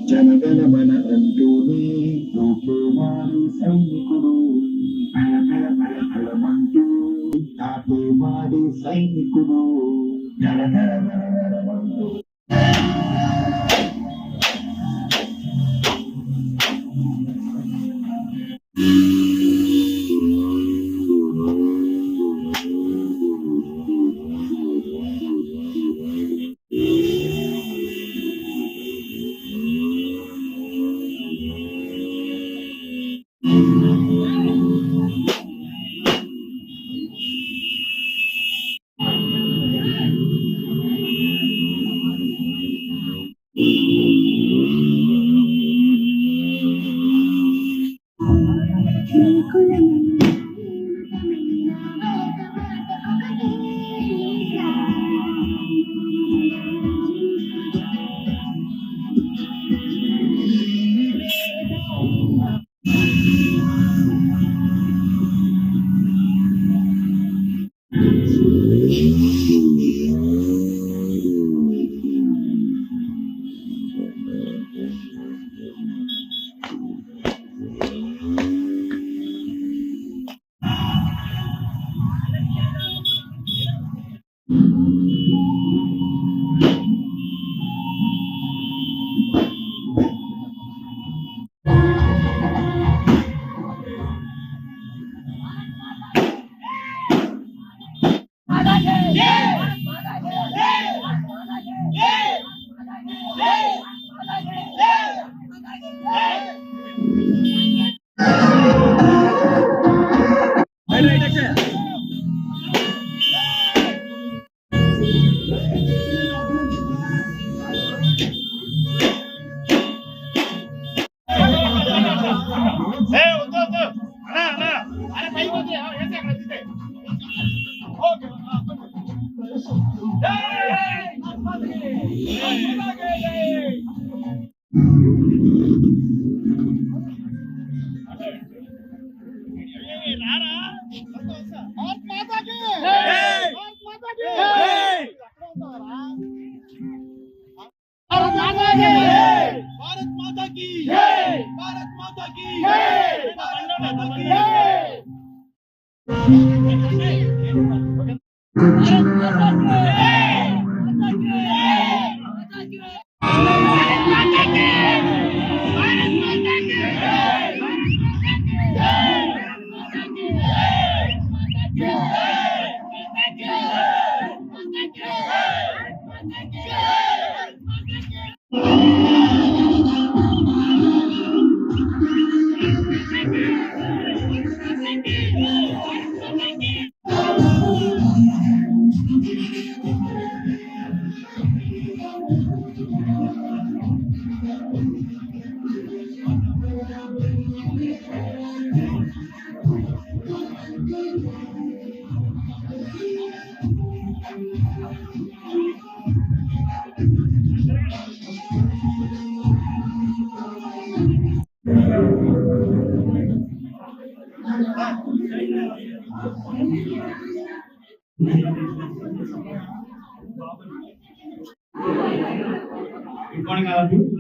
జనగణమన అంటూనే దూకేవాడు సైనికుడు, ఫళమంటూ తాకేవాడు సైనికుడు, జనగణమనమంటూ. भारत माता की जय, भारत माता की जय, भारत माता की जय,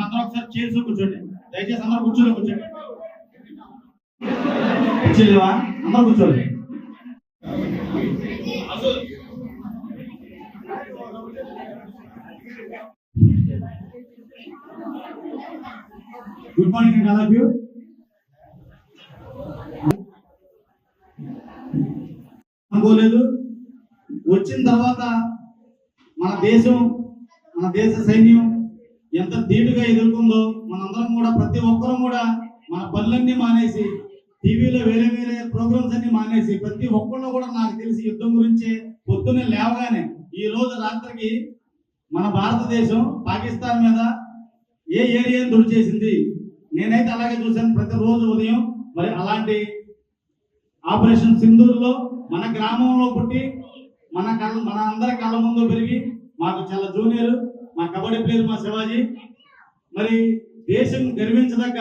అందరూ ఒకసారి చేసి కూర్చోండి, దయచేసి అందరూ కూర్చోండి. కూర్చోలేవా? అందరూ కూర్చోండి. Good morning all of you. అనుకోలేదు, వచ్చిన తర్వాత మన దేశ సైన్యం ఎంత ధీటుగా ఎదుర్కొందో మనందరం కూడా, ప్రతి ఒక్కరూ కూడా మన పనులన్నీ మానేసి, టీవీలో వేరే వేరే ప్రోగ్రామ్స్ అన్ని మానేసి, ప్రతి ఒక్కళ్ళు కూడా నాకు తెలిసి యుద్ధం గురించి పొద్దున్నే లేవగానే ఈ రోజు రాత్రికి మన భారతదేశం పాకిస్తాన్ మీద ఏ ఏరియాని దుడి చేసింది, నేనైతే అలాగే చూశాను ప్రతిరోజు ఉదయం. మరి అలాంటి ఆపరేషన్ సింధూర్లో మన గ్రామంలో పుట్టి మన అందరి కళ్ళ ముందు పెరిగి, మాకు చాలా జూనియర్ మా కబడ్డీ ప్లేయర్ మా శివాజీ, మరి దేశం గర్వించదగ్గ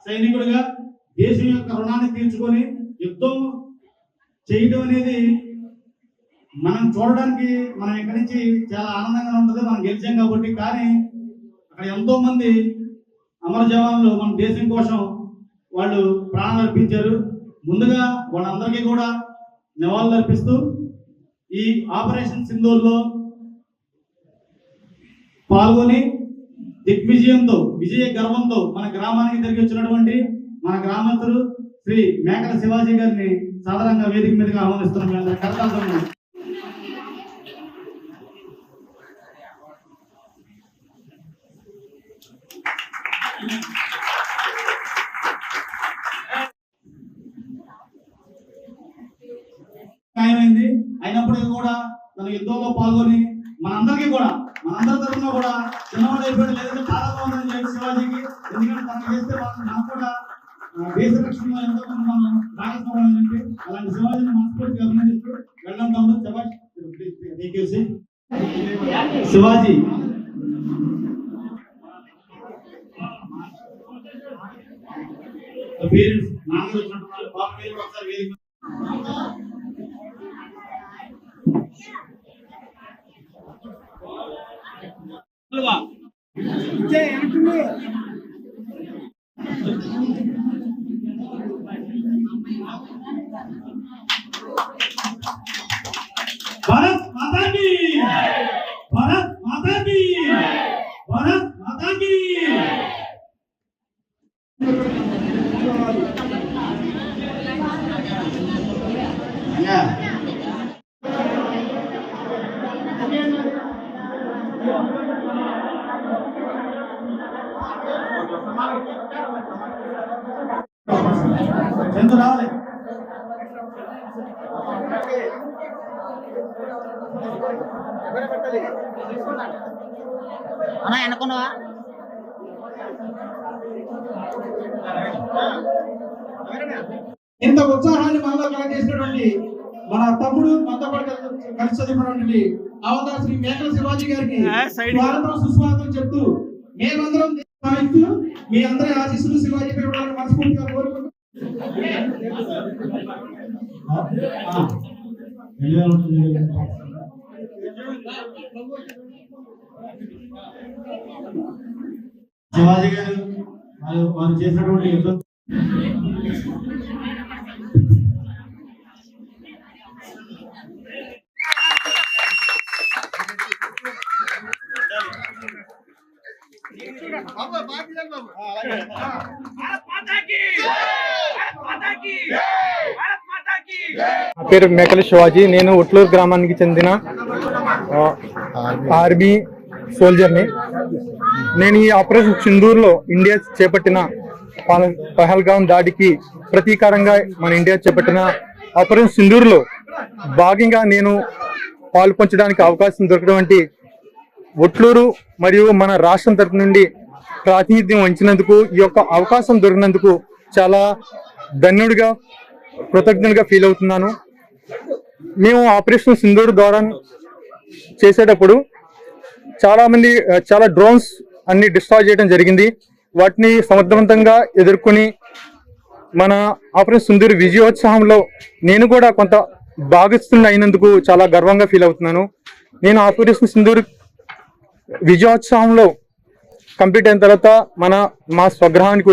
సైనికుడిగా దేశం యొక్క రుణాన్ని తీర్చుకొని యుద్ధం చేయడం అనేది మనం చూడడానికి మనం ఇక్కడి నుంచి చాలా ఆనందంగా ఉంటుంది, మనం గెలిచాం కాబట్టి. కానీ అక్కడ ఎంతో మంది అమర జవాన్లు మన దేశం కోసం వాళ్ళు ప్రాణాలు అర్పించారు. ముందుగా వాళ్ళందరికీ కూడా నివాళులు అర్పిస్తూ ఈ ఆపరేషన్ సింధూర్లో పాల్గొని దిగ్విజయంతో విజయ గర్వంతో మన గ్రామానికి తిరిగి వచ్చినటువంటి మన గ్రామస్తులు శ్రీ మేకల శివాజీ గారిని సాధారణంగా వేదిక మీదుగా ఆహ్వానిస్తున్నాం. కరతాళం. ఖాయమైంది. అయినప్పటికీ కూడా తన యుద్ధంలో పాల్గొని మనందరికీ కూడా మనందరి తరఫున కూడా చిన్నవాడు అయిపోయాడు లేదంటే చాలా బాగుందని చెప్పి శివాజీకి, ఎందుకంటే తనకు చేస్తే మనకు కూడా దేశ రక్షణలో ఎంతో మంది మనం భాగస్వామ్యం చెప్పి అలాంటి శివాజీని మనస్ఫూర్తిగా అభినందిస్తూ వెళ్ళడం తమ్ముడు. శివాజీ పేరెంట్స్ నాన్నగారు వచ్చినట్టు పాప పేరు ఒకసారి వేదిక भारत माता की, भारत माता की, भारत माता की. चंदू रावले అన్నా ఎన్నుకున్నావా? ఇంత ఉత్సాహాన్ని మనలో కలిగేసినటువంటి మన తమ్ముడు మనతో పాటు కలిసి చదివినటువంటి అవతార శ్రీ మేకల శివాజీ గారికి స్వాగతం సుస్వాగతం చెప్తూ మేమందరం భావిస్తూ మీ అందరి ఆశీస్సులు శివాజీ పెరగడానికి మనస్ఫూర్తిగా కోరుకుంటూ శివాజీ గారు వారు చేసినటువంటి యుద్ధం నా పేరు మేకల శివాజీ. నేను ఉట్లూరు గ్రామానికి చెందిన ఆర్మీ సోల్జర్ని. నేను ఈ ఆపరేషన్ సింధూర్లో ఇండియా చేపట్టిన పహల్గాం దాడికి ప్రతీకారంగా మన ఇండియా చేపట్టిన ఆపరేషన్ సింధూర్లో భాగంగా నేను పాల్పంచడానికి అవకాశం దొరికినటువంటి ఉట్లూరు మరియు మన రాష్ట్రం తరపు నుండి ప్రాతినిధ్యం వహించినందుకు, ఈ యొక్క అవకాశం దొరికినందుకు చాలా ధన్యుడిగా కృతజ్ఞుడిగా ఫీల్ అవుతున్నాను. మేము ఆపరేషన్ సింధూర్ ద్వారా చేసేటప్పుడు చాలా డ్రోన్స్ అన్ని డిస్ట్రాయ్ చేయడం జరిగింది. వాటిని సమర్థవంతంగా ఎదుర్కొని మన ఆపరేషన్ సింధూర్ విజయోత్సవంలో నేను కూడా కొంత భాగస్థుని అయినందుకు చాలా గర్వంగా ఫీల్ అవుతున్నాను. నేను ఆపరేషన్ సింధూర్ విజయోత్సవంలో కంప్లీట్ అయిన తర్వాత మా స్వగ్రహానికి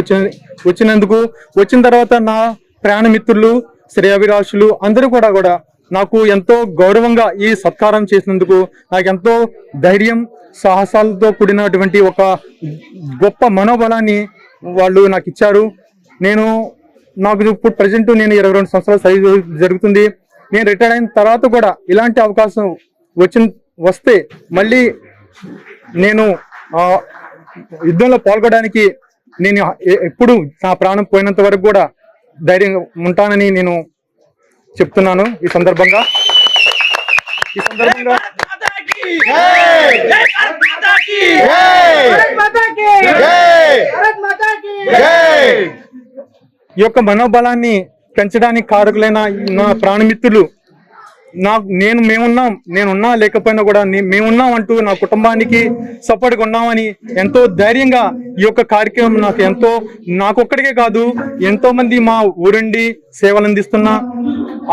వచ్చిన తర్వాత నా ప్రాణమిత్రులు, శ్రేయాభిలాషులు అందరూ కూడా నాకు ఎంతో గౌరవంగా ఈ సత్కారం చేసినందుకు నాకు ఎంతో ధైర్యం, సాహసాలతో కూడినటువంటి ఒక గొప్ప మనోబలాన్ని వాళ్ళు నాకు ఇచ్చారు. నాకు ఇప్పుడు ప్రజెంట్ నేను 22 సంవత్సరాల సైజు జరుగుతుంది. నేను రిటైర్ అయిన తర్వాత కూడా ఇలాంటి అవకాశం వస్తే మళ్ళీ నేను యుద్ధంలో పాల్గొనడానికి నేను ఎప్పుడు నా ప్రాణం పోయినంత వరకు కూడా ధైర్యంగా ఉంటానని నేను చెప్తున్నాను. ఈ సందర్భంగా ఈ యొక్క మనోబలాన్ని పెంచడానికి కారకులైన నా ప్రాణమిత్రులు నేనున్నా లేకపోయినా కూడా మేమున్నాం అంటూ నా కుటుంబానికి సపోర్ట్గా ఉన్నామని ఎంతో ధైర్యంగా ఈ యొక్క కార్యక్రమం నాకొక్కడికే కాదు, ఎంతో మంది మా ఊరండి సేవలు అందిస్తున్న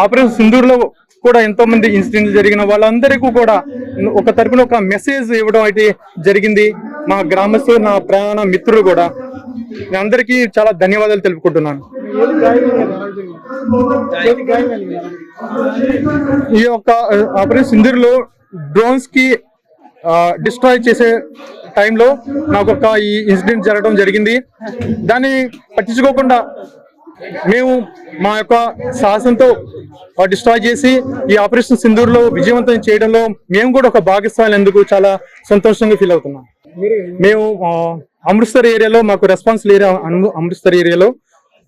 ఆపరేషన్ సింధూర్లో కూడా ఎంతో మంది ఇన్సిడెంట్లు జరిగిన వాళ్ళందరికీ కూడా ఒక తరపున ఒక మెసేజ్ ఇవ్వడం అయితే జరిగింది. మా గ్రామస్తులు, నా ప్రాణ మిత్రులు కూడా అందరికీ చాలా ధన్యవాదాలు తెలుపుకుంటున్నాను. ఈ యొక్క ఆపరేషన్ సింధూర్లో డ్రోన్స్ కి డిస్ట్రాయ్ చేసే టైంలో నాకు ఒక ఈ ఇన్సిడెంట్ జరగడం జరిగింది. దాన్ని పట్టించుకోకుండా మేము మా యొక్క సాహసంతో డిస్ట్రాయ్ చేసి ఈ ఆపరేషన్ సింధూర్లో విజయవంతం చేయడంలో మేము కూడా ఒక భాగస్వాములందుకు చాలా సంతోషంగా ఫీల్ అవుతున్నాం. మేము అమృత్సర్ ఏరియాలో, మాకు రెస్పాన్స్ ఏరియా అమృత్సర్ ఏరియాలో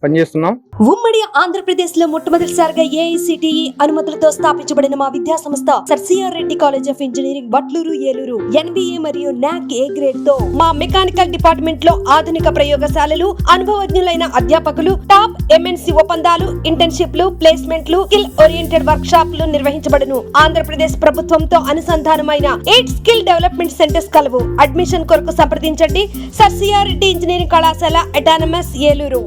పనిచేస్తున్నాం. ఉమ్మడి ఆంధ్రప్రదేశ్ లో మొట్టమొదటిసారిగా AICTE అనుమతులతో స్థాపించబడిన మా విద్యా సంస్థ sir CR Reddy college of engineering Vadluru, Eluru. NBA మరియు NAC A గ్రేడ్ తో మా మెకానికల్ డిపార్ట్మెంట్ లో ఆధునిక ప్రయోగశాలలు, అనుభవజ్ఞులైన అధ్యాపకులు, టాప్ MNC ఒప్పందాలు, ఇంటర్న్షిప్లు, ప్లేస్మెంట్లు, స్కిల్ ఓరియంటెడ్ వర్క్ షాప్లు నిర్వహించబడును. ఆంధ్రప్రదేశ్ ప్రభుత్వంతో అనుసంధానమైన 8 స్కిల్ డెవలప్మెంట్ సెంటర్స్ కలవు. అడ్మిషన్ కొరకు సంప్రదించండి. సర్ సిఆర్ రెడ్డి ఇంజనీరింగ్ కళాశాల, అటానమస్, ఏలూరు.